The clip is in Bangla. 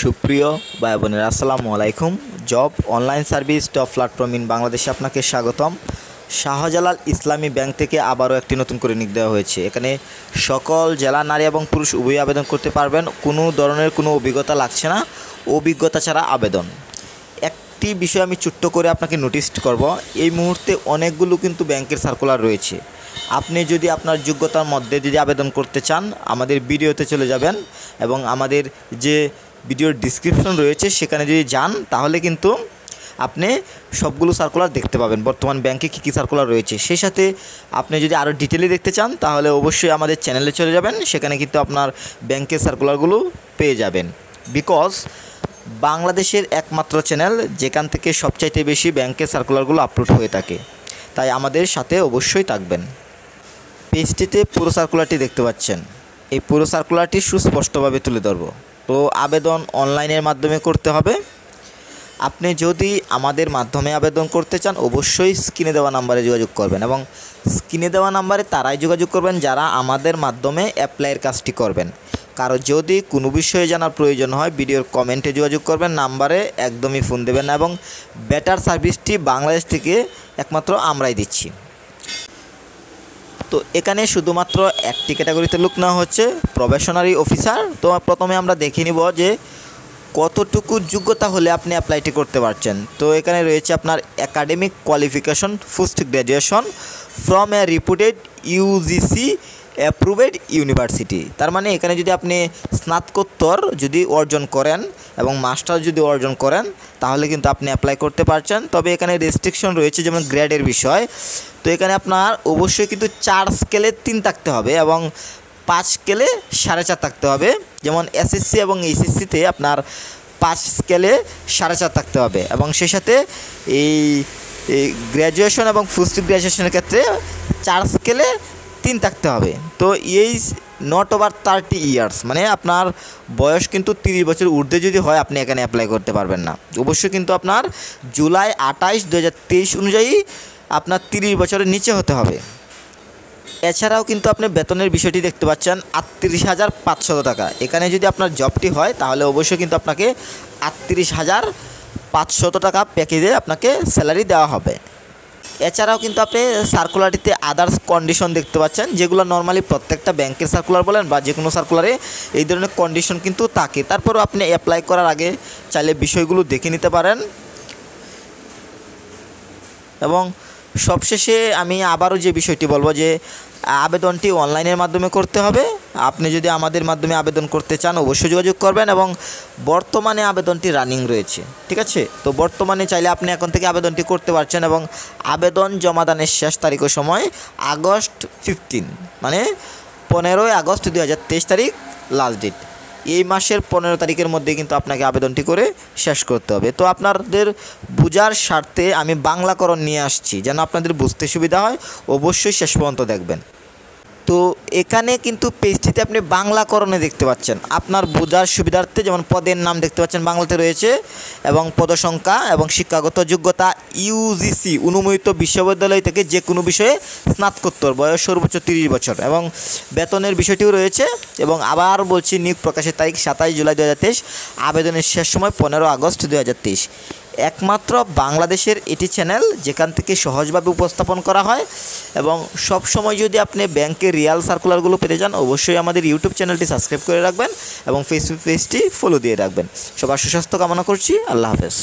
সুপ্রিয় ভাই বোনেরা, আসসালামু আলাইকুম। Job online service top platform in বাংলাদেশে আপনাকে স্বাগতম। শাহজালাল ইসলামী ব্যাংক থেকে আবারও একটি নতুন করে নিয়োগ দেওয়া হয়েছে। এখানে সকল জেলা নারী এবং পুরুষ উভয়ই আবেদন করতে পারবেন। কোনো ধরনের কোনো অভিজ্ঞতা লাগছে না, অভিজ্ঞতা ছাড়া আবেদন। একটি বিষয় আমি ছোট্ট করে আপনাকে নোটিস করব, এই মুহূর্তে অনেকগুলো কিন্তু ব্যাংকের সার্কুলার রয়েছে। আপনি যদি আপনার যোগ্যতার মধ্যে যদি আবেদন করতে চান, আমাদের ভিডিওতে চলে যাবেন এবং আমাদের যে ভিডিওর ডিসক্রিপশন রয়েছে সেখানে যদি যান তাহলে কিন্তু আপনি সবগুলো সার্কুলার দেখতে পাবেন, বর্তমান ব্যাংকে কী কী সার্কুলার রয়েছে। সেই সাথে আপনি যদি আরও ডিটেলে দেখতে চান তাহলে অবশ্যই আমাদের চ্যানেলে চলে যাবেন, সেখানে কিন্তু আপনার ব্যাংকের সার্কুলারগুলো পেয়ে যাবেন। বিকজ বাংলাদেশের একমাত্র চ্যানেল যেখান থেকে সবচাইতে বেশি ব্যাংকের সার্কুলারগুলো আপলোড হয়ে থাকে, তাই আমাদের সাথে অবশ্যই থাকবেন। পেজটিতে পুরো সার্কুলারটি দেখতে পাচ্ছেন। এই পুরো সার্কুলারটি সুস্পষ্টভাবে তুলে ধরব। তো আবেদন অনলাইনের মাধ্যমে করতে হবে। আপনি যদি আমাদের মাধ্যমে আবেদন করতে চান অবশ্যই স্ক্রিনে দেওয়া নাম্বারে যোগাযোগ করবেন, এবং স্ক্রিনে দেওয়া নাম্বারে তারাই যোগাযোগ করবেন যারা আমাদের মাধ্যমে অ্যাপ্লাইয়ের কাজটি করবেন। কারো যদি কোনো বিষয়ে জানার প্রয়োজন হয় ভিডিওর কমেন্টে যোগাযোগ করবেন, নাম্বারে একদমই ফোন দেবেন না। এবং বেটার সার্ভিসটি বাংলাদেশ থেকে একমাত্র আমরাই দিচ্ছি। তো এখানে শুধুমাত্র একটি ক্যাটাগরিতে লোক নেওয়া হচ্ছে, প্রবেশনারি অফিসার। তো প্রথমে আমরা দেখে নিব যে কতটুকু যোগ্যতা হলে আপনি অ্যাপ্লাইটি করতে পারছেন। তো এখানে রয়েছে আপনার academic qualification post graduation from a reputed UGC approved university. তার মানে এখানে যদি আপনি স্নাতকোত্তর যদি অর্জন করেন এবং মাস্টার যদি অর্জন করেন তাহলে কিন্তু আপনি অ্যাপ্লাই করতে পারছেন। তবে এখানে রেস্ট্রিকশন রয়েছে, যেমন গ্রেডের বিষয়। তো এখানে আপনার অবশ্যই কিন্তু 4 স্কেলে 3 থাকতে হবে এবং 5 স্কেলে 4.5 থাকতে হবে। যেমন এসএসসি এবং এইচএসসিতে আপনার 5 স্কেলে 4.5 থাকতে হবে, এবং সেই সাথে এই গ্র্যাজুয়েশন এবং পোস্ট গ্র্যাজুয়েশনের ক্ষেত্রে 4 স্কেলে 3 থাকতে হবে। তো এইজ নট ওভার 30 ইয়ার্স, মানে আপনার বয়স কিন্তু 30 বছর ঊর্ধ্বে যদি হয় আপনি এখানে অ্যাপ্লাই করতে পারবেন না। অবশ্যই কিন্তু আপনার জুলাই 28, 2023 অনুযায়ী আপনার 30 বছরের নিচে হতে হবে। এছাড়াও কিন্তু আপনি বেতনের বিষয়টি দেখতে পাচ্ছেন 38,500 টাকা। এখানে যদি আপনার জবটি হয় তাহলে অবশ্যই কিন্তু আপনাকে 38,500 টাকা প্যাকেজে আপনাকে স্যালারি দেওয়া হবে। এছাড়াও কিন্তু আপনি সার্কুলারটিতে আদার্স কন্ডিশন দেখতে পাচ্ছেন, যেগুলো নর্মালি প্রত্যেকটা ব্যাংকের সার্কুলার বলেন বা যে কোনো সার্কুলারে এই ধরনের কন্ডিশন কিন্তু থাকে। তারপরও আপনি অ্যাপ্লাই করার আগে চাইলে বিষয়গুলো দেখে নিতে পারেন। এবং সবশেষে আমি আবারও যে বিষয়টি বলবো যে আবেদনটি অনলাইনের মাধ্যমে করতে হবে। আপনি যদি আমাদের মাধ্যমে আবেদন করতে চান অবশ্যই যোগাযোগ করবেন, এবং বর্তমানে আবেদনটি রানিং রয়েছে, ঠিক আছে। তো বর্তমানে চাইলে আপনি এখন থেকে আবেদনটি করতে পারছেন, এবং আবেদন জমাদানের শেষ তারিখ ও সময় আগস্ট 15, মানে 15ই আগস্ট 2023 তারিখ লাস্ট ডেট। এই মাসের 15 তারিখের মধ্যে কিন্তু আপনাকে আবেদনটি করে শেষ করতে হবে। তো আপনাদের বোঝার স্বার্থে আমি বাংলাকরণ নিয়ে আসছি যেন আপনাদের বুঝতে সুবিধা হয়, অবশ্যই শেষ পর্যন্ত দেখবেন। তো এখানে কিন্তু পেজটিতে আপনি বাংলাকরণে দেখতে পাচ্ছেন আপনার বোঝার সুবিধার্থে, যেমন পদের নাম দেখতে পাচ্ছেন বাংলাতে রয়েছে, এবং পদসংখ্যা এবং শিক্ষাগত যোগ্যতা ইউজিসি অনুমোদিত বিশ্ববিদ্যালয় থেকে যে কোনো বিষয়ে স্নাতকোত্তর, বয়স সর্বোচ্চ 30 বছর, এবং বেতনের বিষয়টিও রয়েছে। এবং আবার বলছি, নিয়োগ প্রকাশের তারিখ 27 জুলাই 2023, আবেদনের শেষ সময় 15 আগস্ট 2023। একমাত্র বাংলাদেশের এটি চ্যানেল যেখান থেকে সহজভাবে উপস্থাপন করা হয়। এবং সব সময় যদি আপনি ব্যাংকের রিয়াল সার্কুলারগুলো পেতে চান অবশ্যই আমাদের ইউটিউব চ্যানেলটি সাবস্ক্রাইব করে রাখবেন এবং ফেসবুক পেজটি ফলো দিয়ে রাখবেন। সবার সুস্বাস্থ্য কামনা করছি। আল্লাহ হাফেজ।